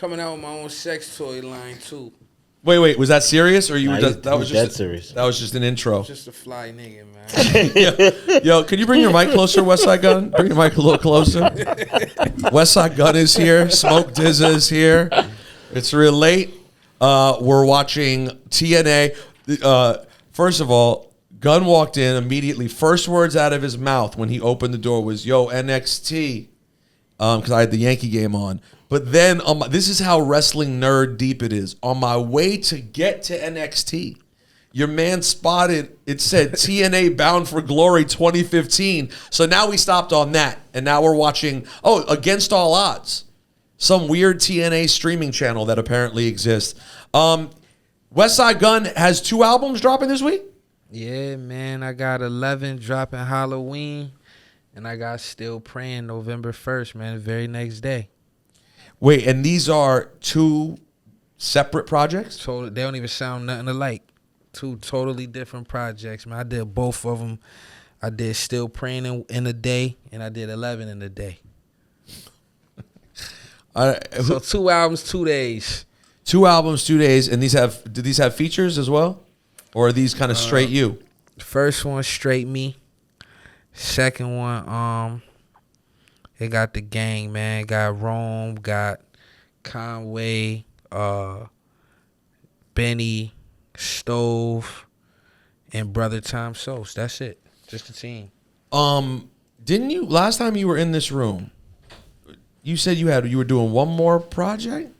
coming out with my own sex toy line too. Wait, was that serious or you? Nah, That was just serious. That was just an intro. Just a fly nigga, man. Yo, can you bring your mic closer, Westside Gunn? Bring your mic a little closer. Westside Gunn is here. Smoke Dza is here. It's real late. We're watching TNA. First of all, Gunn walked in immediately. First words out of his mouth when he opened the door was, "Yo, NXT," because I had the Yankee game on. But then, this is how wrestling nerd deep it is. On my way to get to NXT, your man spotted, it said TNA Bound for Glory 2015. So now we stopped on that. And now we're watching, Against All Odds. Some weird TNA streaming channel that apparently exists. Westside Gunn has 2 albums dropping this week? Yeah, man. I got 11 dropping Halloween. And I got Still Praying November 1st, man. The very next day. Wait, and these are 2 separate projects? They don't even sound nothing alike. 2 totally different projects, man. I did both of them. I did Still Praying in a day, and I did 11 in a day. So 2 albums, 2 days. 2 albums, 2 days, and do these have features as well? Or are these kind of straight you? First one, straight me. Second one, it got the gang, man. Got Rome, got Conway, Benny, Stove, and Brother Tom Sos. That's it. Just the team. Didn't you last time you were in this room? You said you were doing one more project?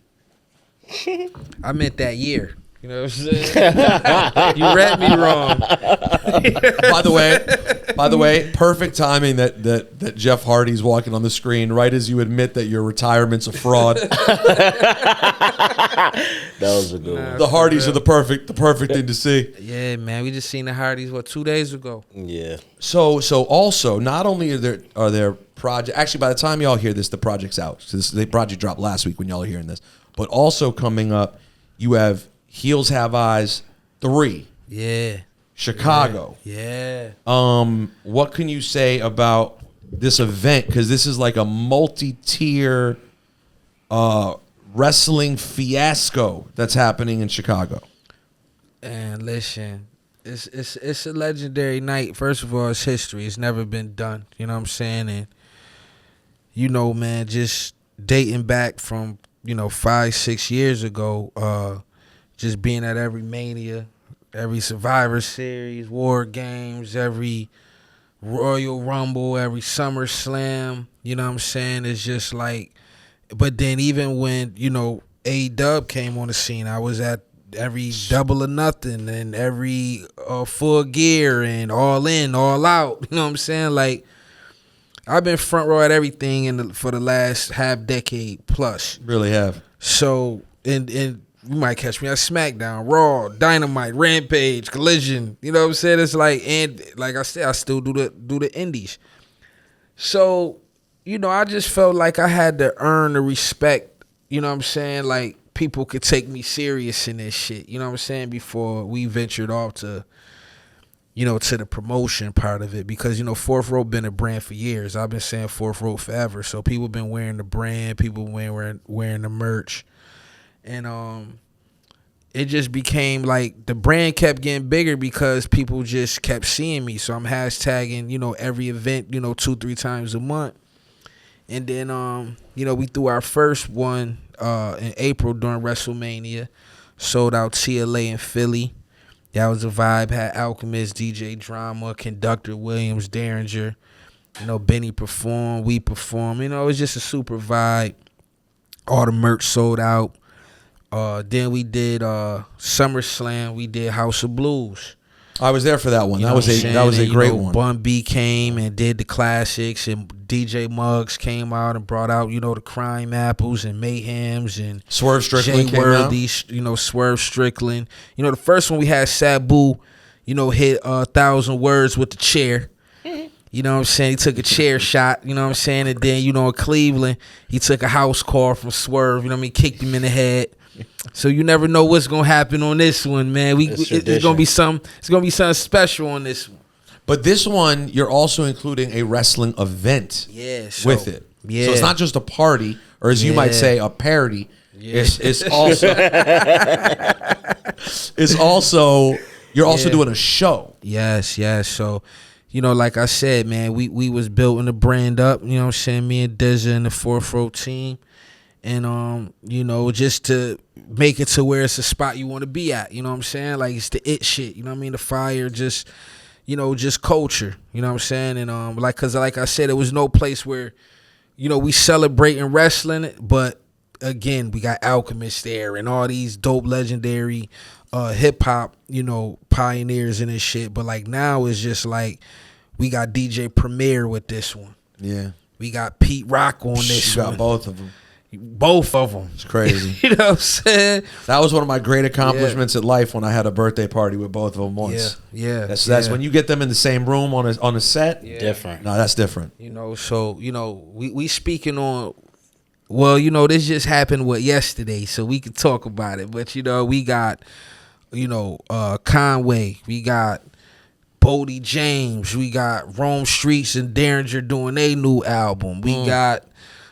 I meant that year. You know what I'm saying? You read me wrong. By the way, perfect timing that Jeff Hardy's walking on the screen right as you admit that your retirement's a fraud. That was a good one. The Hardys are the perfect thing to see. Yeah, man. We just seen the Hardys 2 days ago. Yeah. So also, not only are there project. Actually, by the time y'all hear this, the project's out. So the project dropped last week when y'all are hearing this. But also coming up, you have Heels Have Eyes 3. Yeah. Chicago. Yeah. What can you say about this event? Because this is like a multi-tier wrestling fiasco that's happening in Chicago. And listen, it's a legendary night. First of all, it's history. It's never been done. You know what I'm saying? And you know, man, just dating back from 5-6 years ago, just being at every Mania, every Survivor Series, War Games, every Royal Rumble, every SummerSlam, you know what I'm saying? It's just like, but then even when, AEW came on the scene, I was at every Double or Nothing and every Full Gear and All In, All Out, you know what I'm saying? Like, I've been front row at everything for the last half decade plus. Really have. So, and you might catch me at SmackDown, Raw, Dynamite, Rampage, Collision. You know what I'm saying? It's like, and like I said, I still do the indies. So, I just felt like I had to earn the respect. You know what I'm saying? Like people could take me serious in this shit. You know what I'm saying? Before we ventured off to, to the promotion part of it, because Fourth Row been a brand for years. I've been saying Fourth Row forever. So people been wearing the brand, people wearing the merch. And it just became like the brand kept getting bigger because people just kept seeing me. So I'm hashtagging, every event, 2-3 times a month. And then, we threw our first one in April during WrestleMania. Sold out TLA in Philly. That was a vibe. Had Alchemist, DJ Drama, Conductor Williams, Derringer. Benny performed. We performed. It was just a super vibe. All the merch sold out. Then we did SummerSlam. We did House of Blues. I was there for that one. That was a great one. Bun B came and did the classics, and DJ Muggs came out and brought out the Crime Apples and Mayhems and Swerve Strickland Jay Worthy, Swerve Strickland. The first one we had Sabu, hit 1,000 words with the chair. You know what I'm saying? He took a chair shot, you know what I'm saying? And then, in Cleveland, he took a house call from Swerve, kicked him in the head. So you never know what's gonna happen on this one, man. It's gonna be something special on this one. But this one, you're also including a wrestling event with it. Yeah. So it's not just a party, or as you might say, a parody. Yeah. It's also you're also doing a show. Yes. So, like I said, man, we was building the brand up. You know what I'm saying? Me and Dza and the Fourth Row team, and just to make it to where it's a spot you want to be at. You know what I'm saying? Like it's the it shit. You know what I mean? The fire, just just culture. You know what I'm saying? And cause like I said, it was no place where we celebrating wrestling, but again, we got Alchemist there and all these dope legendary hip hop, pioneers in this shit. But like now it's just like we got DJ Premier with this one. Yeah. We got Pete Rock on this You one. got both of them. Both of them. It's crazy. You know what I'm saying? That was one of my great accomplishments in life when I had a birthday party with both of them once. Yeah. That's when you get them in the same room on a set. Yeah. Different. No, that's different. So we speaking on. Well, this just happened yesterday, so we could talk about it. But we got Conway, we got Bodie James, we got Rome Streets and Derringer doing their new album. We got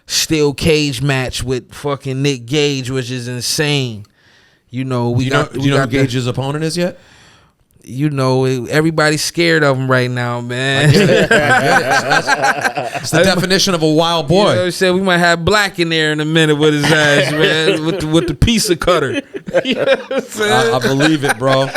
Steel Cage match with fucking Nick Gage, which is insane. Do you know who Gage's opponent is yet? Everybody's scared of him right now, man. I get it. It's the definition of a wild boy. You know what I'm saying? We might have Black in there in a minute with his ass, man, with the pizza cutter. You know what I'm saying? I believe it, bro.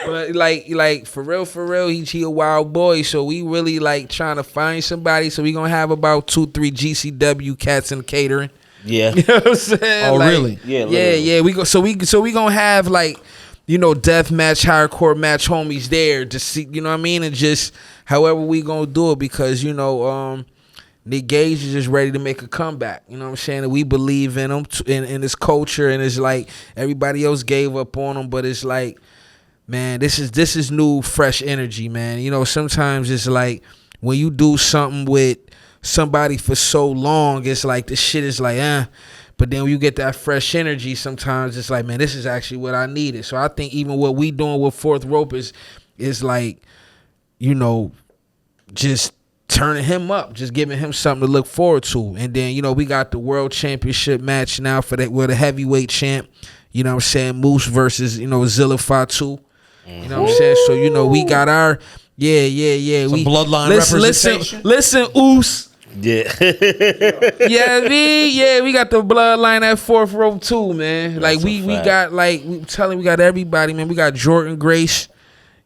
But like for real, he a wild boy. So we really like trying to find somebody. So we gonna have about 2-3 GCW cats in catering. Yeah. You know what I'm saying? Oh, really? Yeah. Yeah. We go. So we gonna have like death match, hardcore match homies there to see. You know what I mean? And just however we gonna do it because Nick Gage is just ready to make a comeback. You know what I'm saying? And we believe in him in his culture, and it's like everybody else gave up on him, but it's like, man, this is new, fresh energy, man. Sometimes it's like when you do something with somebody for so long, it's like the shit is like, but then when you get that fresh energy, sometimes it's like, man, this is actually what I needed. So I think even what we doing with Fourth Rope is like, just turning him up, just giving him something to look forward to. And then, we got the World Championship match now for that with a heavyweight champ. You know what I'm saying? Moose versus, Zilla Fatu. You know what I'm saying? So, we got our, yeah. Some bloodline representation. Listen, Oos. Yeah. We got the bloodline at Fourth Row too, man. Like we got we got everybody, man. We got Jordan Grace.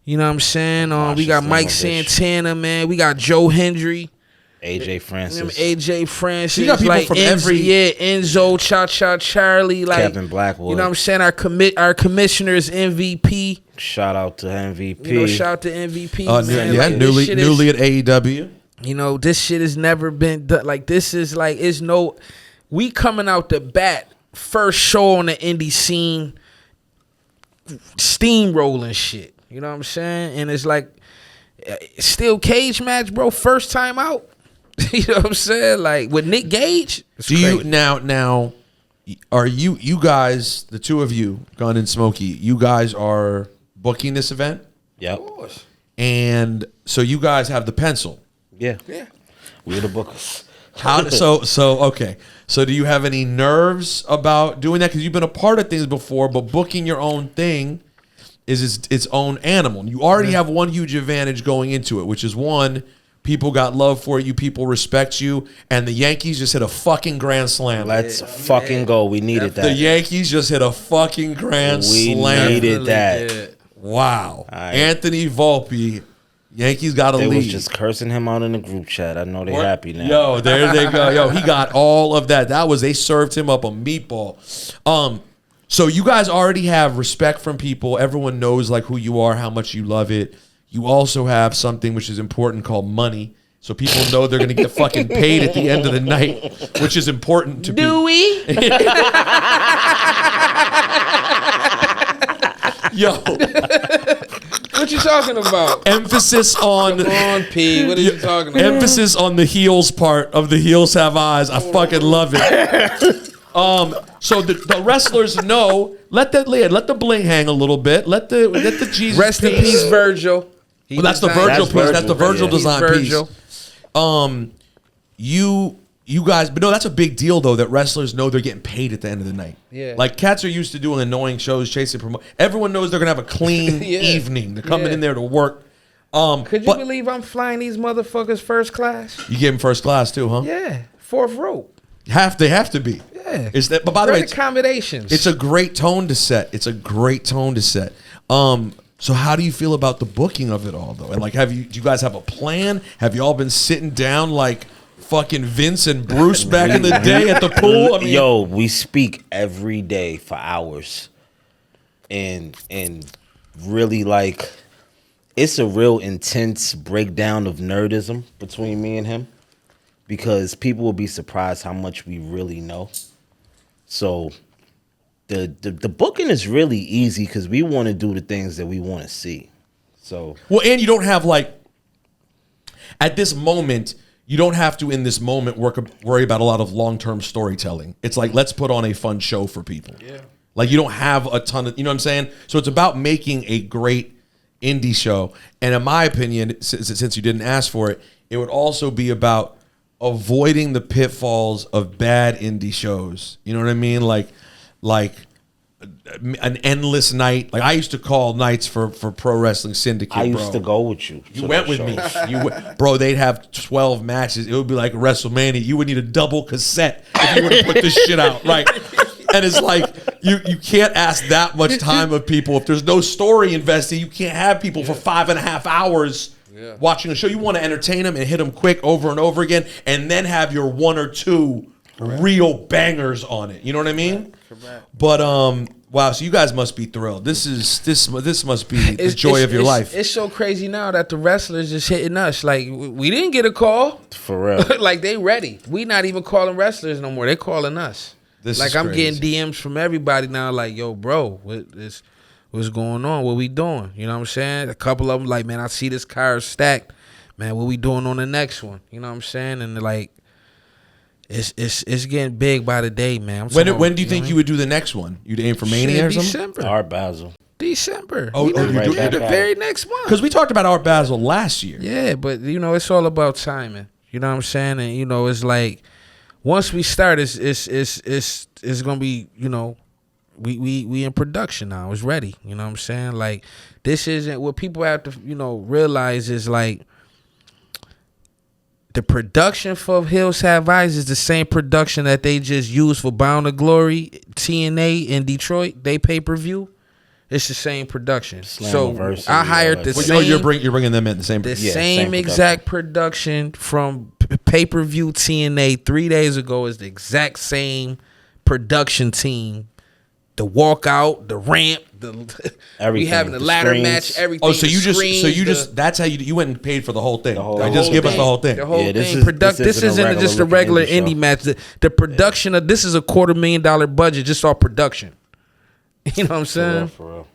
You know what I'm saying? We got Mike Santana, man. We got Joe Hendry. AJ Francis. You got people from every Enzo, Cha Charlie, like Kevin Blackwood. You know what I'm saying? Our commissioner's MVP. Shout out to MVP. Shout out to MVP. Newly at AEW. This shit has never been done. Like this is like we coming out the bat, first show on the indie scene, steamrolling shit. You know what I'm saying? And it's like Steel Cage match, bro, first time out. You know what I'm saying? Like with Nick Gage. Do you now are you guys, the two of you, Gunn and Smokey, you guys are booking this event? Yep. Of course. And so you guys have the pencil. Yeah. We're the bookers. Okay. So do you have any nerves about doing that? Because you've been a part of things before, but booking your own thing is its own animal. You already have one huge advantage going into it, which is one, people got love for you, people respect you, and the Yankees just hit a fucking grand slam. Let's fucking go. We needed that. The Yankees just hit a fucking grand slam. We needed that. Yeah. Wow. Right. Anthony Volpe, Yankees got a lead. They was just cursing him out in the group chat. I know they're happy now. Yo, there they go. Yo, he got all of that. They served him up a meatball. So you guys already have respect from people. Everyone knows like who you are, how much you love it. You also have something which is important called money. So people know they're going to get fucking paid at the end of the night, which is important to Do we? Yo. What you talking about? Emphasis on... Come on, P. What are you talking about? Emphasis on the heels part of the Heels Have Eyes. I fucking love it. So the wrestlers know. Let the bling hang a little bit. Let the Jesus. Rest in peace, Virgil. Well, that's the Virgil piece. That's the Virgil design Virgil. piece. you guys, but no, that's a big deal though, that wrestlers know they're getting paid at the end of the night. Yeah. Like cats are used to doing annoying shows, chasing promote. Everyone knows they're gonna have a clean evening. They're coming in there to work. Could you believe I'm flying these motherfuckers first class? You give them first class too, huh? Yeah, fourth rope. They have to be. Yeah. Is that? But by the way, accommodations. it's a great tone to set. So how do you feel about the booking of it all though? And like, do you guys have a plan? Have you all been sitting down like fucking Vince and Bruce back in the day at the pool? I mean, Yo, we speak every day for hours, and really like, it's a real intense breakdown of nerdism between me and him, because people will be surprised how much we really know. So the booking is really easy because we want to do the things that we want to see. So well, and you don't have like at this moment. You don't have to, in this moment, worry about a lot of long-term storytelling. It's like, let's put on a fun show for people. Yeah. Like, you don't have a ton of, you know what I'm saying? So it's about making a great indie show. And in my opinion, since you didn't ask for it, it would also be about avoiding the pitfalls of bad indie shows. You know what I mean? Like an endless night. Like I used to call nights for Pro Wrestling Syndicate. I used to go with you. You went with me. Bro, they'd have 12 matches. It would be like WrestleMania. You would need a double cassette if you were to put this shit out. Right. And it's like, you can't ask that much time of people. If there's no story invested, you can't have people for 5.5 hours watching a show. You want to entertain them and hit them quick over and over again, and then have your one or two real bangers on it. You know what I mean? Correct. But wow, so you guys must be thrilled. This must be the joy of your life. It's so crazy now that the wrestlers just hitting us. Like we didn't get a call. For real. Like they ready. We not even calling wrestlers no more. They calling us. I'm getting DMs from everybody now. Like, yo, bro, what's going on? What we doing? You know what I'm saying? A couple of them like, man, I see this card stacked. Man, what we doing on the next one? You know what I'm saying? And like, it's getting big by the day, man. When do you think you would do the next one? You'd aim for Mania or something? December. Art Basel. December. Oh, you do the very next month. Because we talked about Art Basel last year. Yeah, but it's all about timing. You know what I'm saying? And it's like once we start, it's gonna be we in production now. It's ready. You know what I'm saying? Like this isn't what people have to realize is like. The production for Hills Have Eyes is the same production that they just used for Bound to Glory, TNA in Detroit. They pay-per-view. It's the same production. So I hired the same. You're bringing them in the same. Same exact production from pay-per-view TNA 3 days ago is the exact same production team. The walkout, the ramp, we having the ladder match, everything. Oh, so you just that's how you went and paid for the whole thing. Give us the whole thing. The whole thing. This isn't just a regular indie match. The production of this is a $250,000 budget just off production. You know what I'm saying? For real.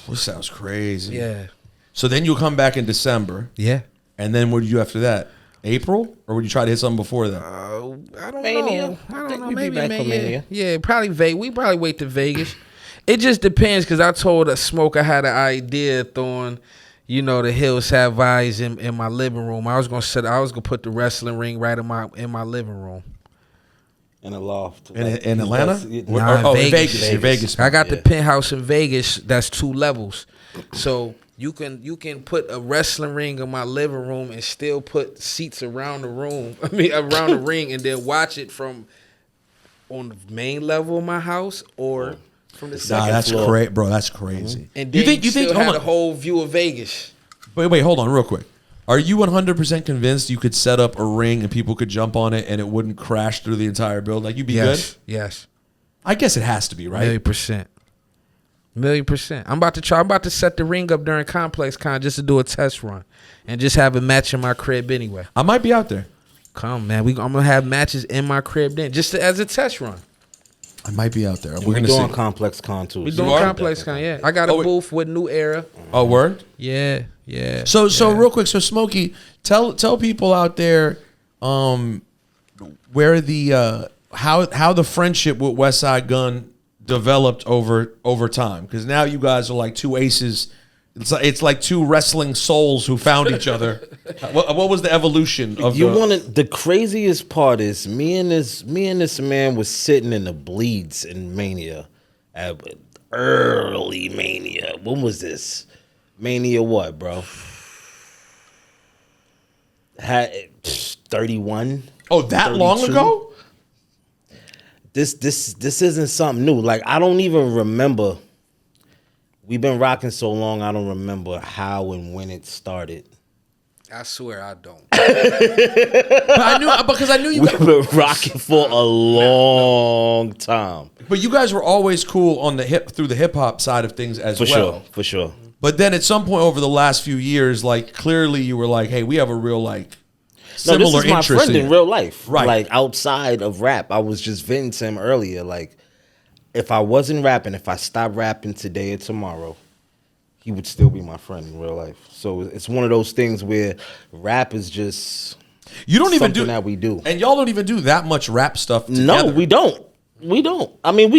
This sounds crazy. Yeah. So then you'll come back in December. Yeah. And then what do you do after that? April, or would you try to hit something before that? I don't Mania. know. I don't know. We'd Maybe be back for Mania. Yeah, probably Vegas. We probably wait to Vegas. It just depends because I told Smoke I had an idea throwing, the Hills Have Eyes in my living room. I was gonna put the wrestling ring right in my living room. In a loft. In Atlanta? Vegas. Vegas. I got the penthouse in Vegas. That's 2 levels. So you can put a wrestling ring in my living room and still put seats around the room. Around the ring, and then watch it from on the main level of my house or from the second floor. That's great, bro. That's crazy. And then you think had a whole view of Vegas. Wait, hold on, real quick. Are you 100% convinced you could set up a ring and people could jump on it and it wouldn't crash through the entire building? Like you'd be good? Yes. I guess it has to be, right? 1,000,000%. 1,000,000%. I'm about to set the ring up during Complex Con just to do a test run and just have a match in my crib anyway. I might be out there. Come, man. I'm gonna have matches in my crib then, just as a test run. I might be out there. We're doing Complex Con too. We're doing Complex Con, yeah. I got a booth with New Era. Oh, word? Yeah. So real quick, so Smokey, tell people out there, where the how the friendship with Westside Gunn developed over time, because now you guys are like 2 aces It's like two wrestling souls who found each other. What was the evolution of the craziest part is me and this man was sitting in the bleeds in Mania, at early Mania. When was this? Mania what, bro? Had 31. Oh, that 32? long ago? This isn't something new. Like, I don't even remember. We've been rocking so long, I don't remember how and when it started. I swear I don't. But I knew you We've been rocking for a long time. But you guys were always cool on the through the hip hop side of things as well. For sure. But then at some point over the last few years, like clearly you were like, hey, we have a real like similar this is my interest friend in real life. Right. Like outside of rap. I was just venting to him earlier. Like, if I wasn't rapping, if I stopped rapping today or tomorrow, he would still be my friend in real life. So it's one of those things where rap is just you don't even do that we do. And y'all don't even do that much rap stuff together. No, we don't. We don't. I mean,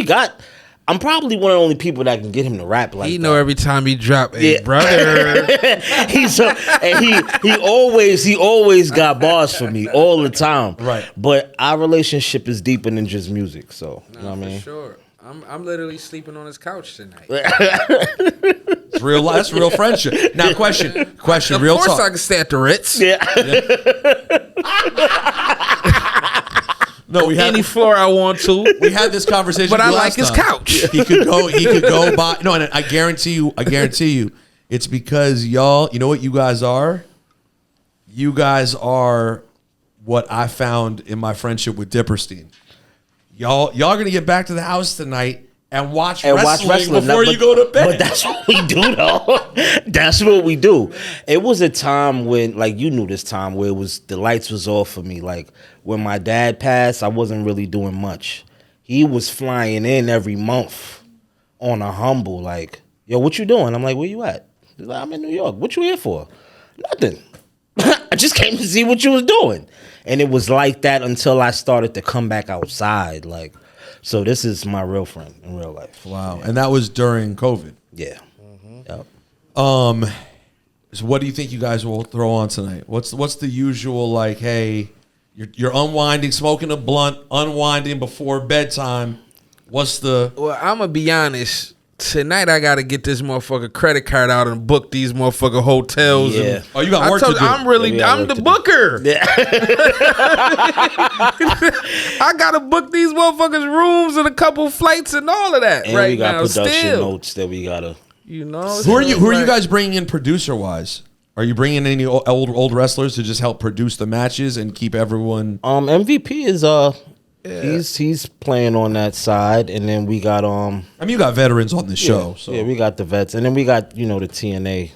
I'm probably one of the only people that can get him to rap like that. He know every time he drop, hey, brother. he always got bars for me all the time. Right. But our relationship is deeper than just music. So you know what I mean? For sure. I'm literally sleeping on his couch tonight. It's real. That's real friendship. Now, question. Of Real course talk. I can stay at the Ritz. Yeah. No, we had Any floor I want to. We had this conversation, But I last like his time. couch. He could go by. No, and I guarantee you, it's because y'all. You know what you guys are? You guys are what I found in my friendship with Dipperstein. Y'all gonna get back to the house tonight and watch wrestling before you go to bed. But that's what we do, though. That's what we do. It was a time when, like, you knew this time where the lights was off for me. Like, when my dad passed, I wasn't really doing much. He was flying in every month on a humble, like, yo, what you doing? I'm like, where you at? He's like, I'm in New York. What you here for? Nothing. I just came to see what you was doing. And it was like that until I started to come back outside. Like, so this is my real friend in real life. Wow, yeah. And that was during COVID. Yeah. Yep. So what do you think you guys will throw on tonight? What's the usual, like, hey, you're unwinding, smoking a blunt, unwinding before bedtime. Well, I'm gonna be honest. Tonight I gotta get this motherfucker credit card out and book these motherfucker hotels. Yeah. And, Oh, you got work to do. I'm the booker. Yeah. I gotta book these motherfuckers rooms and a couple flights and all of that And right we got now. production Still, notes that we gotta. you know. Who are you guys bringing in producer wise? Are you bringing any old wrestlers to just help produce the matches and keep everyone? MVP is he's playing on that side, and then we got I mean, you got veterans on the show. So. Yeah, we got the vets, and then we got the TNA.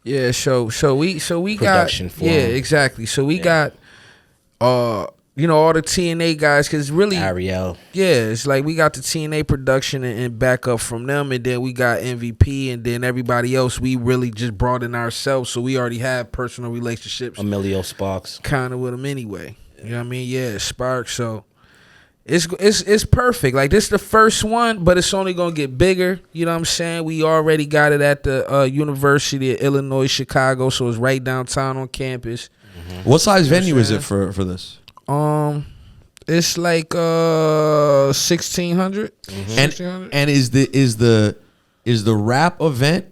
Yeah, so we Production got for yeah, him. exactly. So we got all the TNA guys, because really Ariel. yeah, it's like we got the TNA production and backup from them, and then we got MVP, and then everybody else we really just brought in ourselves, so we already have personal relationships Emilio Sparks. kind of with them anyway. You know what I mean? Yeah, Sparks. So it's perfect. Like, this is the first one, but it's only gonna get bigger. You know what I'm saying? We already got it at the University of Illinois Chicago, so it's right downtown on campus. Mm-hmm. What size venue is it for this? It's like 1,600. And is the rap event?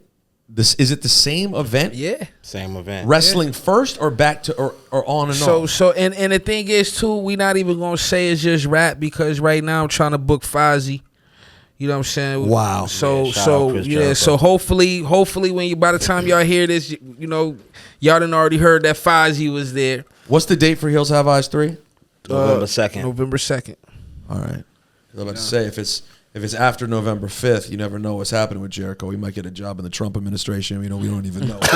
Is it the same event? Yeah. Same event. Wrestling first or back to or on and on? So and the thing is too, we not even gonna say it's just rap, because right now I'm trying to book Fozzy. You know what I'm saying? Wow. So shout out Chris Jericho. so hopefully when by the time y'all hear this, y'all done already heard that Fozzy was there. What's the date for Heels Have Eyes 3? November 2nd. November 2nd. All right. I was about to say, if it's after November 5th, you never know what's happening with Jericho. He might get a job in the Trump administration. We don't even know. I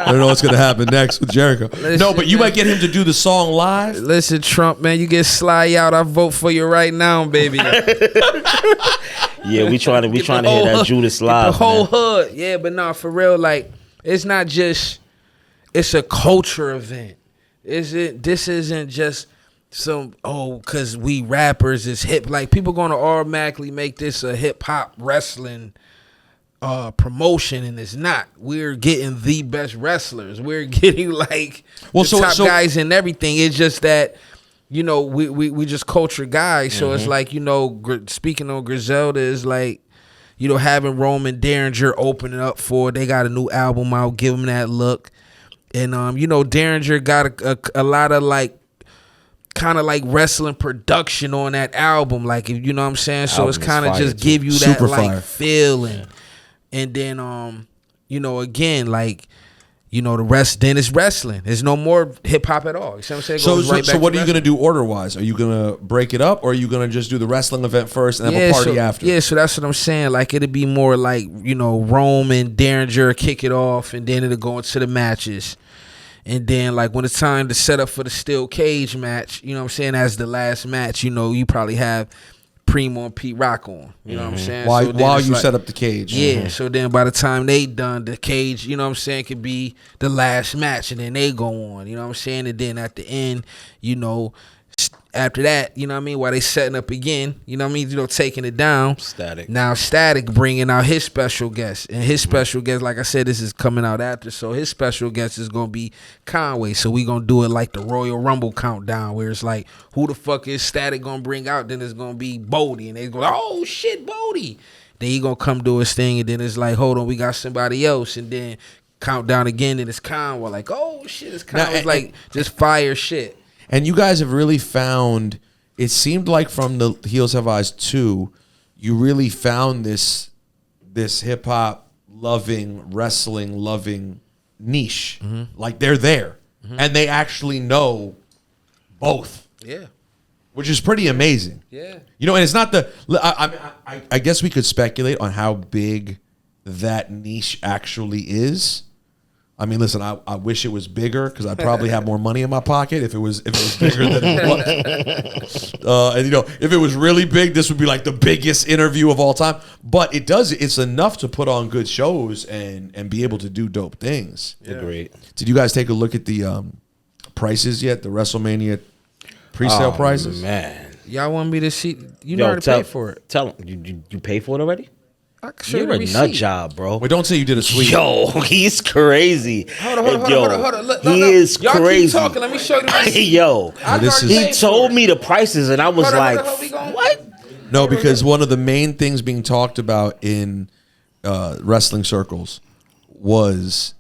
don't know what's going to happen next with Jericho. No, but you might get him to do the song live. Listen, Trump, man, you get Sly out, I vote for you right now, baby. Yeah, we trying to hear that Judas live. The whole man. hood. Yeah, but no, for real, like, it's not just, it's a culture event. This isn't just because we rappers is hip. Like, people gonna automatically make this a hip hop wrestling promotion, and it's not. We're getting the best wrestlers. We're getting like Well, the top guys and everything. It's just that, you know, we just culture guys. So it's like, you know, speaking on Griselda is like, you know, having Roman Derringer opening up for, they got a new album out, give them that look. And, you know, Derringer got a lot of like, kind of like wrestling production on that album, like, you know what I'm saying? So it's kind of just give you that Super like fire. feeling. And then you know, again, like, you know, the rest, then it's wrestling. There's no more hip hop at all. You see what I'm saying? So what are you gonna do order wise? Are you gonna break it up, or are you gonna just do the wrestling event first and have a party after? Yeah, so that's what I'm saying. Like, it'd be more like, you know, Rome and Derringer kick it off, and then it'll go into the matches. And then, like, when it's time to set up for the steel cage match, you know what I'm saying, as the last match, you know, you probably have Primo and Pete Rock on. You know what I'm saying? While you set up the cage. Yeah, so then by the time they done, the cage, you know what I'm saying, could be the last match, and then they go on, you know what I'm saying? And then at the end, you know, after that, you know what I mean, while they setting up again, you know what I mean, you know, taking it down. Static. Now Static bringing out his special guest. And his special guest, like I said, this is coming out after, so his special guest is going to be Conway. So we going to do it like the Royal Rumble countdown, where it's like, who the fuck is Static going to bring out? Then it's going to be Bodie. And they go, oh shit, Bodie. Then he going to come do his thing, and then it's like, hold on, we got somebody else. And then countdown again, and it's Conway. Like, oh shit, it's Conway. It's like just fire shit. And you guys have really found, it seemed like from the Heels Have Eyes 2, you really found this hip hop loving, wrestling loving niche. Like, they're there. And they actually know both. Yeah. Which is pretty amazing. Yeah. You know, and it's not the, I guess we could speculate on how big that niche actually is. I mean, listen, I wish it was bigger, because I'd probably have more money in my pocket if it was bigger than it was. And, you know, if it was really big, this would be like the biggest interview of all time. But it's enough to put on good shows and be able to do dope things. Yeah. Agreed. Did you guys take a look at the prices yet? The WrestleMania pre-sale prices? Man. Y'all want me to see? You already paid for it. Tell them. You paid for it already? You're a nut job, bro. Wait, don't say you did a sweep. Yo, he's crazy. Hold on. Look, he is y'all crazy. Keep talking. Let me show you the receipt. Yo, he told me the prices, and I was what? No, because one of the main things being talked about in wrestling circles was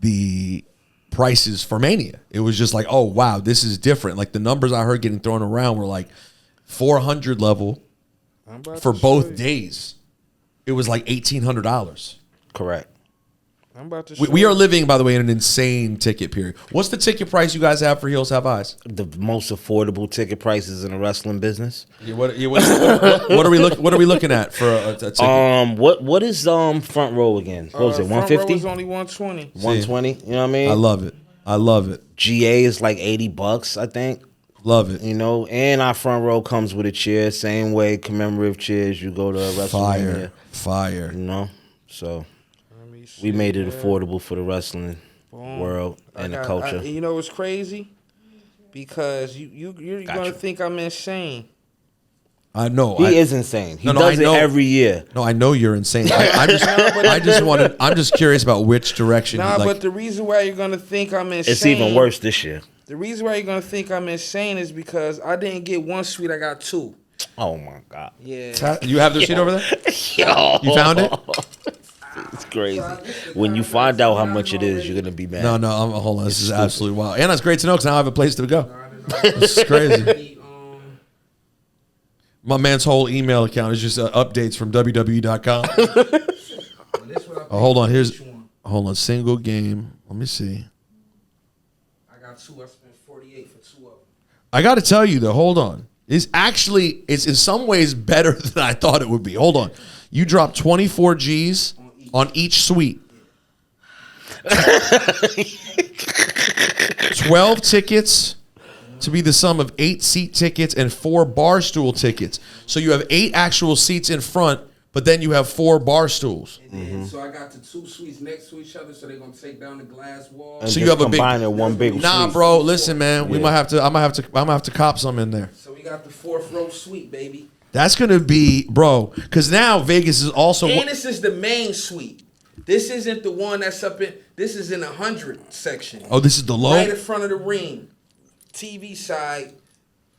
the prices for Mania. It was just like, oh, wow, this is different. Like, the numbers I heard getting thrown around were like 400 level for both days. It was like $1,800. Correct. I'm about to. We are living, by the way, in an insane ticket period. What's the ticket price you guys have for Heels Have Eyes? The most affordable ticket prices in the wrestling business. Yeah, what are we looking at for a ticket? What is front row again? What was it? 150? Front row was only 120. 120. You know what I mean? I love it. GA is like $80, I think. Love it. You know, and our front row comes with a chair, same way commemorative chairs. You go to WrestleMania. Fire. You know, so we made it affordable for the wrestling world and the culture. You know what's crazy? Because you're gonna think I'm insane. I know he is insane. He does it every year. No, I know you're insane. I'm just curious about which direction. But the reason why you're gonna think I'm insane, it's even worse this year. The reason why you're gonna think I'm insane is because I didn't get one suite, I got two. Oh my God! Yeah, you have the sheet over there? Yo, you found it? It's crazy. When you find out how much it is, you're gonna be mad. No, hold on. This is absolutely wild, and it's great to know because now I have a place to go. This is crazy. My man's whole email account is just updates from WWE.com. Hold on. Single game. Let me see. I got two. I spent $48 for two of them. I got to tell you though. Hold on. It's in some ways better than I thought it would be. Hold on. You dropped 24 G's on each suite. 12 tickets to be the sum of 8 seat tickets and 4 bar stool tickets. So you have 8 actual seats in front, but then you have 4 bar stools. So I got the two suites next to each other, so they're gonna take down the glass wall. And so you have a big one big. Nah, suite. bro. Listen, man. We might have to. I'm gonna have to cop some in there. So we got the 4th row suite, baby. That's gonna be, bro. Because now Vegas is also. And this is the main suite. This isn't the one that's up in. This is in the 100 section. Oh, this is the low. Right in front of the ring, TV side.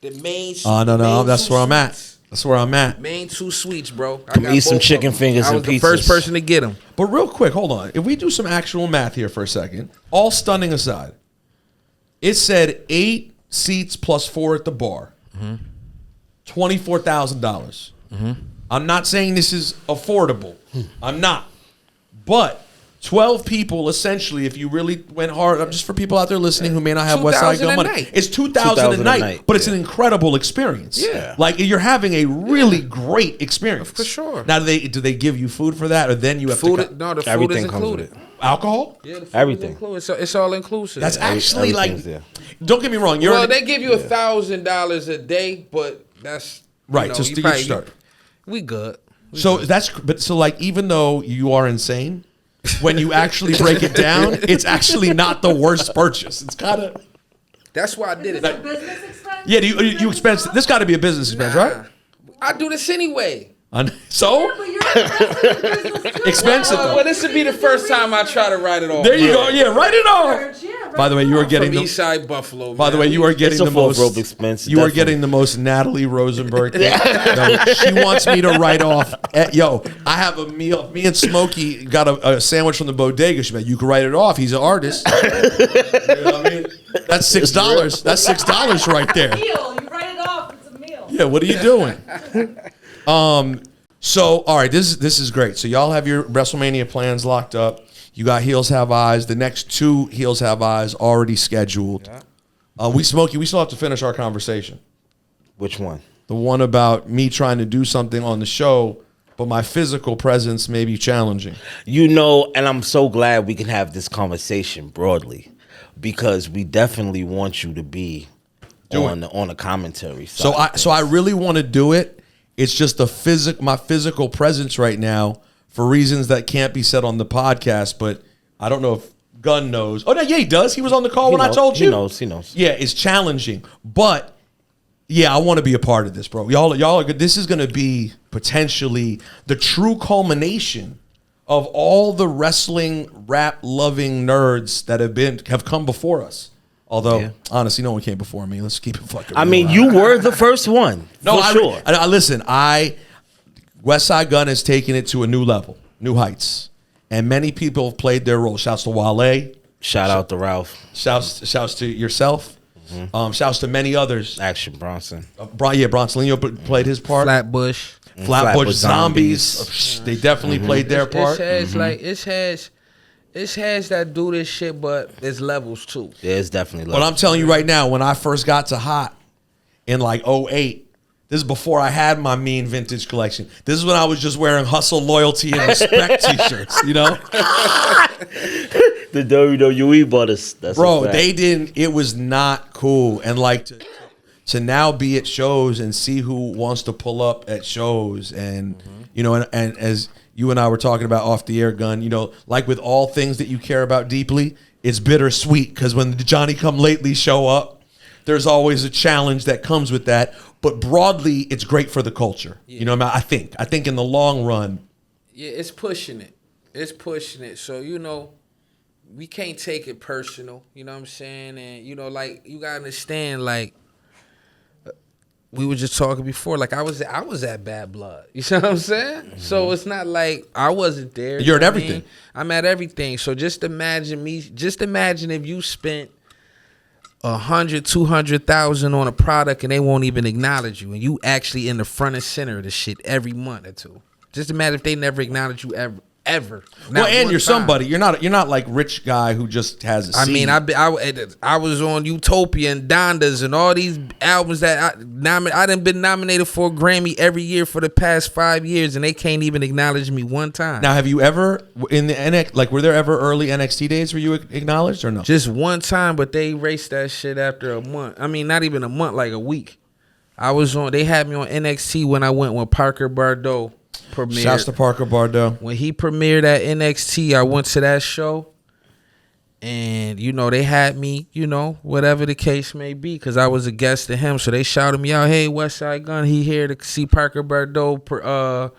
The main. Oh no, that's where I'm at. That's where I'm at. Main 2 suites, bro. Come eat some chicken fingers and pizzas. I was the first person to get them. But real quick, hold on. If we do some actual math here for a second, all stunning aside, it said 8 seats plus 4 at the bar, $24,000. I'm not saying this is affordable. I'm not. But 12 people, essentially, if you really went hard, just for people out there listening who may not have Westside Gunn money, it's $2,000 a night, but it's an incredible experience. Yeah. Like, you're having a really great experience. For sure. Now, do they give you food for that, or then you have No, to... the food Everything is comes with included. it. Alcohol? Yeah, the food Everything. is included. So it's all inclusive. That's actually like... Everything's there. Don't get me wrong. They give you $1,000 a day, but that's... Right, just to get you started. We good. So like, even though you are insane, when you actually break it down, it's actually not the worst purchase. It's kind of... That's why I did it. Is this a business expense? Yeah, you expense... This got to be a business expense, right? I do this anyway. So? But you're expensive. Expensive, though. Well, this would be the first time I try to write it off. There you go. Yeah, write it off. By the way, you are getting From the... East Side Buffalo. By the way, you are getting It's a the fourth most... rope expense, You are definitely. getting the most Natalie Rosenberg thing. No, she wants me to write off... I have a meal. Me and Smokey got a sandwich from the bodega. She's like, you can write it off. He's an artist. You know what I mean? That's $6. That's $6 right there. Meal. You write it off. It's a meal. Yeah, what are you doing? So, all right, this is great. So y'all have your WrestleMania plans locked up. You got Heels Have Eyes. The next 2 Heels Have Eyes already scheduled. Yeah. We still have to finish our conversation. Which one? The one about me trying to do something on the show, but my physical presence may be challenging. And I'm so glad we can have this conversation broadly, because we definitely want you to be on the commentary side. So I really want to do it. It's just my physical presence right now, for reasons that can't be said on the podcast, but I don't know if Gunn knows. Oh, no, yeah, he does. He was on the call when I told you. He knows. Yeah, it's challenging. But, yeah, I want to be a part of this, bro. Y'all are good. This is going to be potentially the true culmination of all the wrestling, rap-loving nerds that have come before us. Although, honestly, no one came before me. Let's keep it fucking real. I mean, you were the first one. No, for sure. Listen, Westside Gunn has taken it to a new level, new heights. And many people have played their role. Shouts to Wale. Shout out to Ralph. Shouts to yourself. Shouts to many others. Action Bronson. Bronsolino played his part. Flatbush. Flatbush Zombies. They definitely played their part. It has that do this shit, but there's levels too. There's definitely levels. But I'm telling you right now, when I first got to Hot in like 2008, this is before I had my mean vintage collection. This is when I was just wearing Hustle, Loyalty, and Respect t-shirts, you know? The WWE bought us. Bro, they didn't. It was not cool. And like to now be at shows and see who wants to pull up at shows. And, you know, and as you and I were talking about off the air, Gun, you know, like with all things that you care about deeply, it's bittersweet, because when the Johnny Come Lately show up, there's always a challenge that comes with that. But broadly, it's great for the culture. Yeah. You know, I think in the long run. Yeah, it's pushing it. It's pushing it. So, you know, we can't take it personal. You know what I'm saying? And, you know, like, you got to understand, like, we were just talking before, like, I was at Bad Blood. You see what I'm saying? Mm-hmm. So it's not like I wasn't there. You're at everything. I'm at everything. So just imagine if you spent $100,000-$200,000 on a product and they won't even acknowledge you, and you actually in the front and center of the shit every month or two. Just imagine if they never acknowledge you ever. Well, and you're somebody. You're not like rich guy who just has a seed. I mean, I was on Utopia and Dondas and all these albums that I done been nominated for a Grammy every year for the past 5 years, and they can't even acknowledge me one time. Now, have you ever in the NXT, like, were there ever early NXT days where you acknowledged or no? Just one time, but they erased that shit after a month. I mean, not even a month, like a week. They had me on NXT when I went with Parker Bardot premiered. Shouts to Parker Bardot. When he premiered at NXT, I went to that show, And, you know, they had me, you know, whatever the case may be, because I was a guest to him. So they shouted me out, hey, Westside Gunn, he here to see Parker Bordeaux,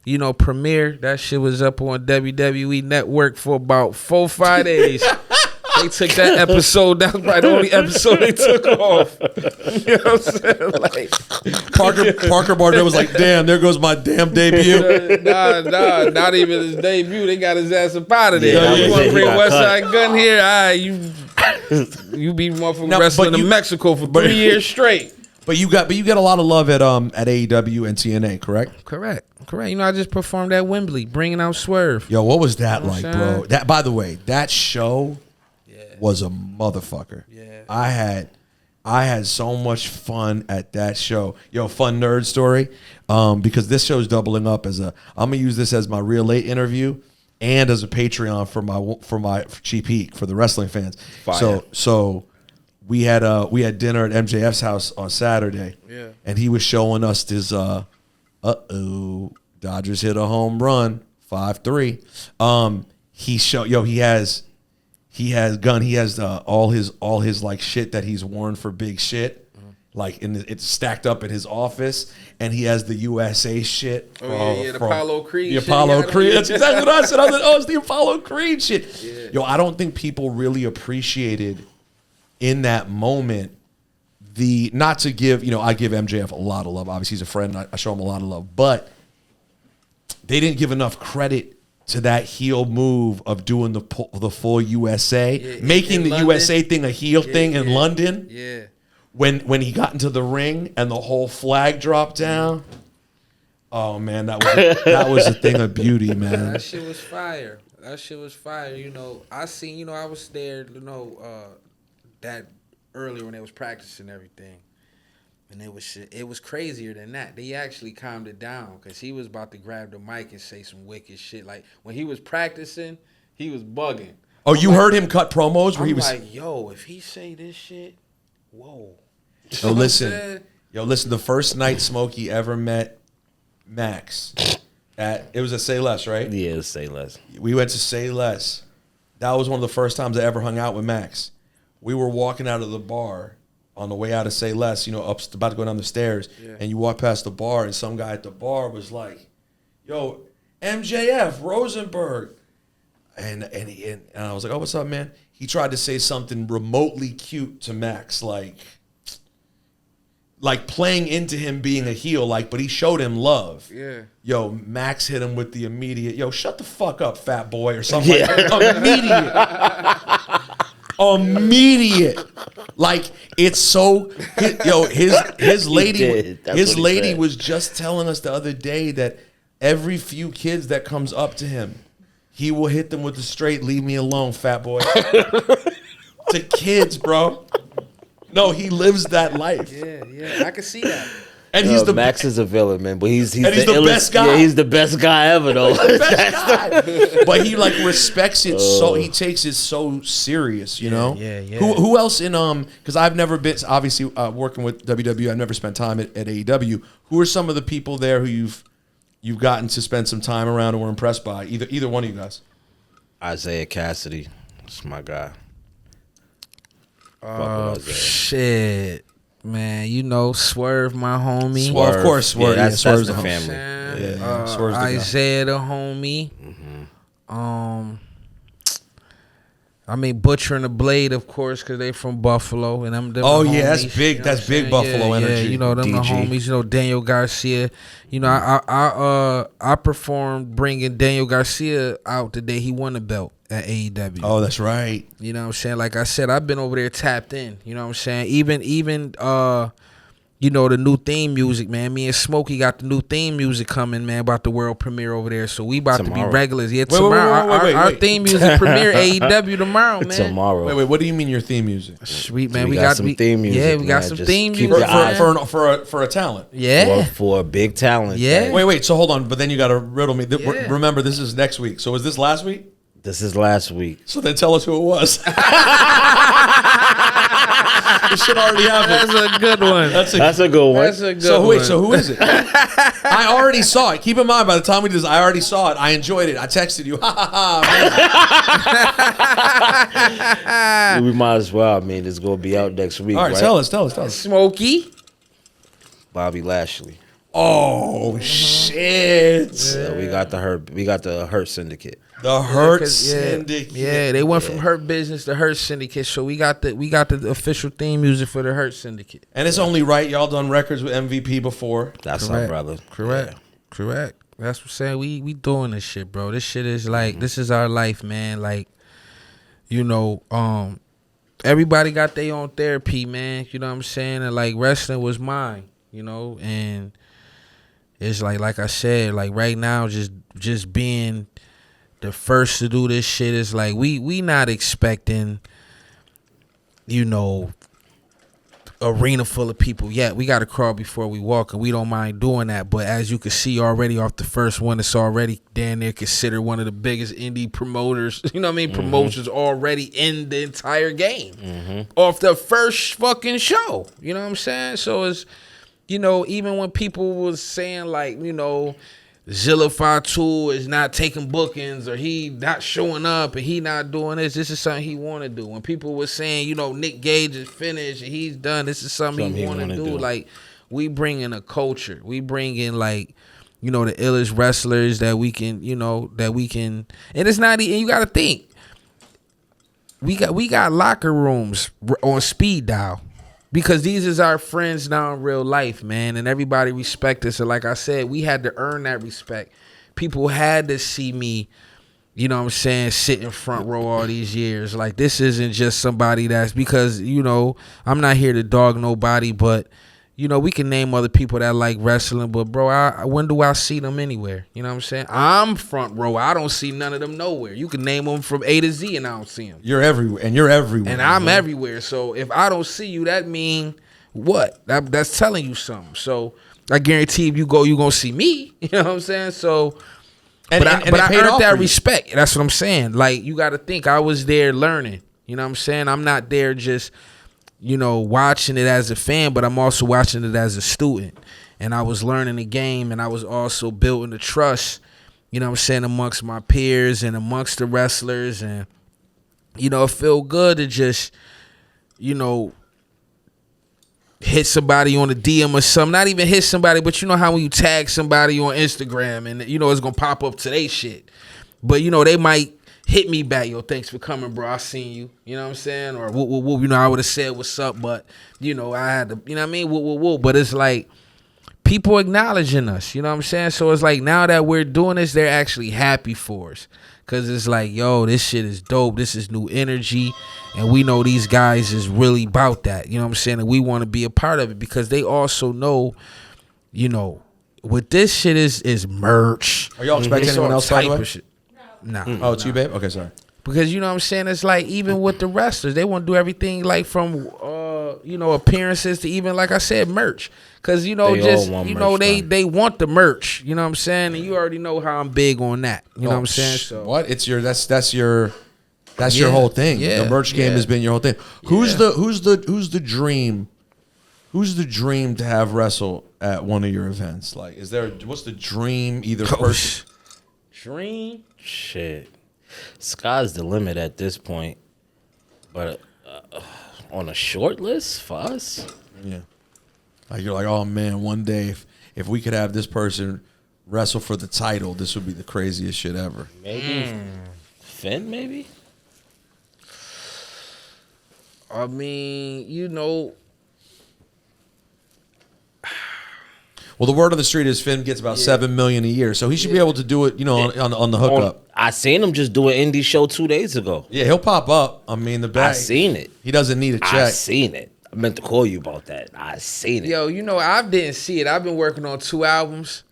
you know, premiere. That shit was up on WWE Network for about 4-5 days. They took that episode. That was probably the only episode they took off. You know what I'm saying? Like, Parker Bordeaux was like, damn, there goes my damn debut. nah, not even his debut. They got his ass up out of there. Yeah, You he want to bring got Westside cut. Gun here? All right, you be motherfucking No, wrestling but in you- Mexico for 3 years straight. But you get a lot of love at AEW and TNA, correct? Correct. You know, I just performed at Wembley, bringing out Swerve. Yo, what was that You know what like, I'm bro? saying? That, by the way, that show was a motherfucker. Yeah. I had so much fun at that show. Yo, fun nerd story. Because this show's doubling up as I'm gonna use this as my Real Late interview and as a Patreon for my cheap heat for the wrestling fans. Fire. So we had dinner at MJF's house on Saturday. Yeah. And he was showing us this Dodgers hit a home run, 5-3. He has all his like shit that he's worn for big shit, like it's stacked up in his office, and he has the USA shit. Oh, the Apollo Creed The shit Apollo he had on Creed. it. That's exactly what I said. I was like, oh, it's the Apollo Creed shit. Yeah. Yo, I don't think people really appreciated in that moment not to give, you know, I give MJF a lot of love. Obviously, he's a friend. I show him a lot of love, but they didn't give enough credit to that heel move of doing the full USA, making in the London. USA thing a heel thing in London. Yeah. When he got into the ring and the whole flag dropped down. Oh man, that was a thing of beauty, man. That shit was fire. You know, I was there, you know, that earlier when they was practicing everything. And it was crazier than that. They actually calmed it down because he was about to grab the mic and say some wicked shit. Like, when he was practicing, he was bugging. Oh, you heard him cut promos where I'm he was like, yo, if he say this shit, whoa. Yo, listen. The first night Smokey ever met Max it was at Say Less, right? Yeah, say less. We went to Say Less. That was one of the first times I ever hung out with Max. We were walking out of the bar on the way out of Say Less, you know, about to go down the stairs, and you walk past the bar, and some guy at the bar was like, yo, MJF, Rosenberg. And I was like, oh, what's up, man? He tried to say something remotely cute to Max, like playing into him being a heel, but he showed him love. Yeah. Yo, Max hit him with the immediate, yo, shut the fuck up, fat boy, or something like that. Immediate. Like, it's so, his lady was just telling us the other day that every few kids that comes up to him, he will hit them with the straight, leave me alone, fat boy. To kids, bro. No, he lives that life. Yeah, I can see that. And he's the Max is a villain, man, but he's the best guy. Yeah, he's the best guy ever, though. best guy. But he respects it so he takes it so serious, you know. Yeah. Who else in because I've never been obviously working with WWE. I've never spent time at AEW. Who are some of the people there who you've gotten to spend some time around and were impressed by? Either one of you guys. Isaiah Cassidy, that's my guy. Shit. Man, you know, Swerve, my homie. Well, of course, Swerve. Yeah, that's Swerve's the the family. Swerve's the guy. Isaiah, the homie. I mean, Butcher and the Blade, of course, because they from Buffalo, and them. Oh the yeah, that's homies, big. you know That's what I'm big saying? Buffalo energy. Yeah, you know them the DG. homies. You know Daniel Garcia. You know, I performed bringing Daniel Garcia out the day he won the belt at AEW. Oh, that's right. You know what I'm saying? Like I said, I've been over there tapped in. You know what I'm saying? Even you know, the new theme music, man. Me and Smokey got the new theme music coming, man, about the world premiere over there. So we about to Tomorrow. be regulars. Yeah, Wait, tomorrow. wait. Our theme music premiere AEW tomorrow, man. Tomorrow. Wait. What do you mean your theme music? Sweet, man. We We got got some theme music, Yeah, we got man. some Just theme keep music. your eyes- man. For a talent. Yeah. For a big talent. Yeah. Wait. So hold on, but then you got to riddle me. Yeah. Remember, this is next week. So was this last week? This is last week. So then tell us who it was. This shit already happened. That's a good one. That's a good one. That's a good So one. wait, so who is it? I already saw it. Keep in mind, by the time we did this, I already saw it. I enjoyed it. I texted you. Ha ha ha. We might as well. I mean, it's gonna be out next week. All right, right? tell us. Smokey. Bobby Lashley. Oh shit! Yeah, we got the Hurt Syndicate. The Hurt Yeah, Syndicate. Yeah, they went from Hurt Business to Hurt Syndicate. So we got the official theme music for the Hurt Syndicate. And it's only right. Y'all done records with MVP before. That's our brother. Correct. That's what I'm saying. We doing this shit, bro. This shit is like this is our life, man. Like, you know, everybody got their own therapy, man. You know what I'm saying? And like wrestling was mine, you know, and it's like I said, like right now, just being the first to do this shit is like we not expecting, you know, arena full of people yet. We got to crawl before we walk, and we don't mind doing that. But as you can see already off the first one, it's already damn near considered one of the biggest indie promoters. You know what I mean? Promotions already in the entire game off the first fucking show. You know what I'm saying? So it's, you know, even when people was saying like, you know, Zilla Fatu is not taking bookings or he not showing up and he not doing this is something he want to do. When people were saying, you know, Nick Gage is finished and he's done, this is something he want to do. Like, we bring in a culture. We bring in, like, you know, the illest wrestlers that we can, you know, and it's not even, you got to think, we got locker rooms on speed dial. Because these is our friends now in real life, man, and everybody respect us. And like I said, we had to earn that respect. People had to see me, you know what I'm saying, sit in front row all these years. Like, this isn't just somebody that's, because, you know, I'm not here to dog nobody, but, you know, we can name other people that like wrestling, but, bro, when do I see them anywhere? You know what I'm saying? I'm front row. I don't see none of them nowhere. You can name them from A to Z, and I don't see them. You're everywhere, and you're everywhere. And I'm everywhere. So if I don't see you, that mean what? That's telling you something. So I guarantee if you go, you gonna see me. You know what I'm saying? So, but I earned that respect. That's what I'm saying. Like, you got to think, I was there learning. You know what I'm saying? I'm not there just, you know, watching it as a fan, but I'm also watching it as a student. And I was learning the game, and I was also building the trust, you know what I'm saying, amongst my peers and amongst the wrestlers. And, you know, it feel good to just, you know, hit somebody on the DM or something. Not even hit somebody, but you know how when you tag somebody on Instagram and, you know, it's going to pop up to they shit. But, you know, they might hit me back, yo, thanks for coming, bro. I seen you. You know what I'm saying? Or, whoop, you know, I would have said what's up, but, you know, I had to, you know what I mean? Whoop. But it's like people acknowledging us, you know what I'm saying? So it's like now that we're doing this, they're actually happy for us. Because it's like, yo, this shit is dope. This is new energy. And we know these guys is really about that. You know what I'm saying? And we want to be a part of it because they also know, you know, what this shit is merch. Are y'all expecting anyone else, by the way? Nah. Oh, it's you, babe? Okay, sorry. Because, you know what I'm saying, it's like even with the wrestlers, they want to do everything like from, you know, appearances to even, like I said, merch. Because, you know, they want the merch. You know what I'm saying? And you already know how I'm big on that. You know what I'm saying? So what? It's your that's your whole thing. Yeah, the merch game has been your whole thing. Who's the dream? Who's the dream to have wrestle at one of your events? Like, what's the dream? Either person. Dream? Shit. Sky's the limit at this point. But on a short list for us? Yeah. Like, you're like, oh, man, one day if we could have this person wrestle for the title, this would be the craziest shit ever. Maybe. Finn, maybe? I mean, you know. Well, the word on the street is Finn gets about $7 million a year, so he should be able to do it, you know, on the hookup. I seen him just do an indie show 2 days ago. Yeah, he'll pop up. I mean, the back. I seen it. He doesn't need a check. I seen it. I meant to call you about that. I seen it. Yo, you know, I didn't see it. I've been working on 2 albums.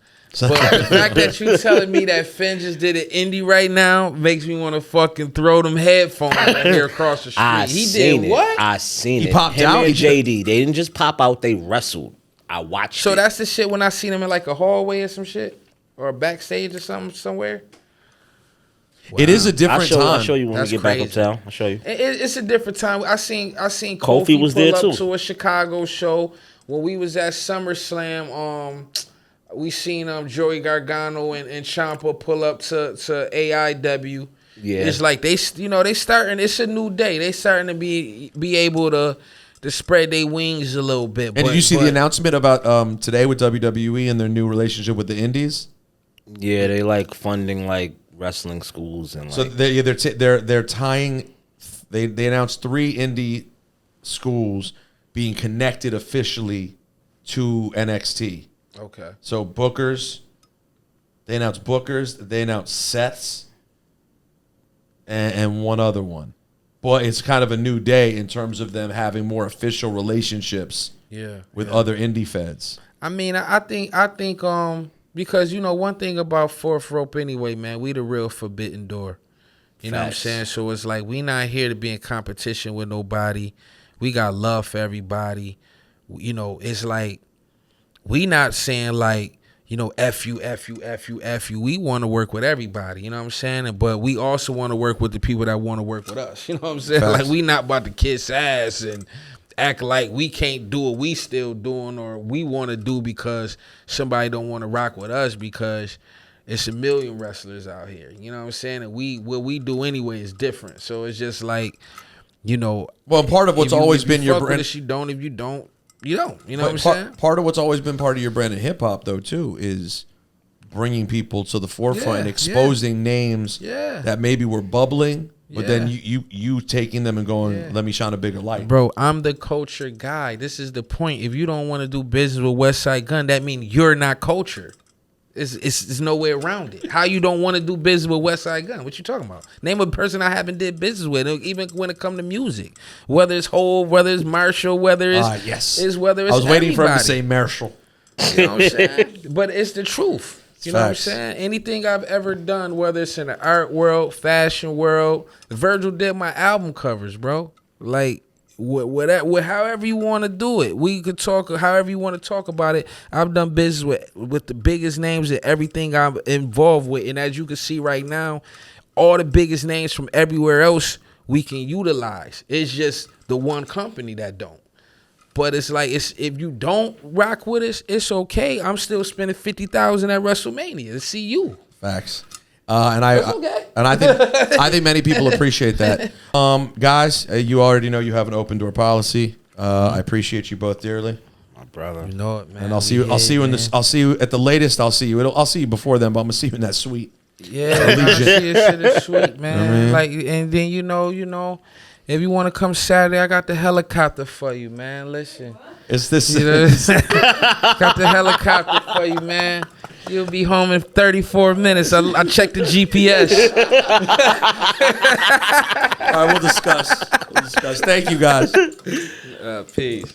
But the fact that you telling me that Finn just did an indie right now makes me want to fucking throw them headphones right here across the street. He did what? I seen it. He popped Him out? and JD. They didn't just pop out. They wrestled. I watched it. So that's the shit when I seen him in like a hallway or some shit? Or a backstage or something somewhere? It is a different time. I'll show you when That's we get back crazy. uptown. I'll show you. It's a different time. I seen Kofi Kofi was pull there up too. to a Chicago show when we was at SummerSlam. We seen Joey Gargano and Ciampa pull up to AEW. Yeah. It's like they starting. It's a new day. They starting to be able to spread their wings a little bit. And did you see the announcement about today with WWE and their new relationship with the Indies? Yeah, they like funding like wrestling schools and like. So they're tying. They announced 3 indie schools being connected officially to NXT. Okay. So Bookers, they announced Bookers. They announced Seth's, and one other one. But it's kind of a new day in terms of them having more official relationships. With other indie feds. I mean, I think because one thing about Fourth Rope anyway, man, we the real forbidden door. You know what I'm saying? So it's like we not here to be in competition with nobody. We got love for everybody. It's like we not saying like, F you, F you, F you, F you. We want to work with everybody, you know what I'm saying? But we also want to work with the people that want to work with us. You know what I'm saying? Facts. Like we not about to kiss ass and act like we can't do what we still doing or we want to do because somebody don't want to rock with us because it's a million wrestlers out here. You know what I'm saying? And what we do anyway is different. So it's just like, Well, part of what's always been your brand. If you don't, you don't. You know what I'm saying? Part of what's always been part of your brand in hip hop, though, too, is bringing people to the forefront and exposing names that maybe were bubbling, but then you taking them and going, let me shine a bigger light. Bro, I'm the culture guy. This is the point. If you don't want to do business with Westside Gunn, that means you're not culture. It's no way around it. How you don't want to do business with Westside Gunn? What you talking about? Name a person I haven't did business with, even when it come to music. Whether it's Hov, whether it's Marshall, whether it's whether it's I was waiting for him to everybody. say Marshall. You know what I'm saying? But it's the truth. You know Facts. what I'm saying? Anything I've ever done, whether it's in the art world, fashion world, Virgil did my album covers, bro. Like, however you want to do it. We could talk however you want to talk about it. I've done business with the biggest names and everything I'm involved with. And as you can see right now, all the biggest names from everywhere else we can utilize. It's just the one company that don't. But it's like if you don't rock with us, it's okay. I'm still spending $50,000 at WrestleMania to see you. Facts. I think many people appreciate that. Guys, you already know you have an open door policy. I appreciate you both dearly. My brother. You know it, man. And I'll see you at the latest. I'll see you before then, but I'm gonna see you in that suite. Yeah, shit is sweet, man. Like, and then you know, if you want to come Saturday, I got the helicopter for you, man. Listen, Is this? got the helicopter for you, man. You'll be home in 34 minutes. I checked the GPS. All right, we'll discuss. Thank you, guys. Peace.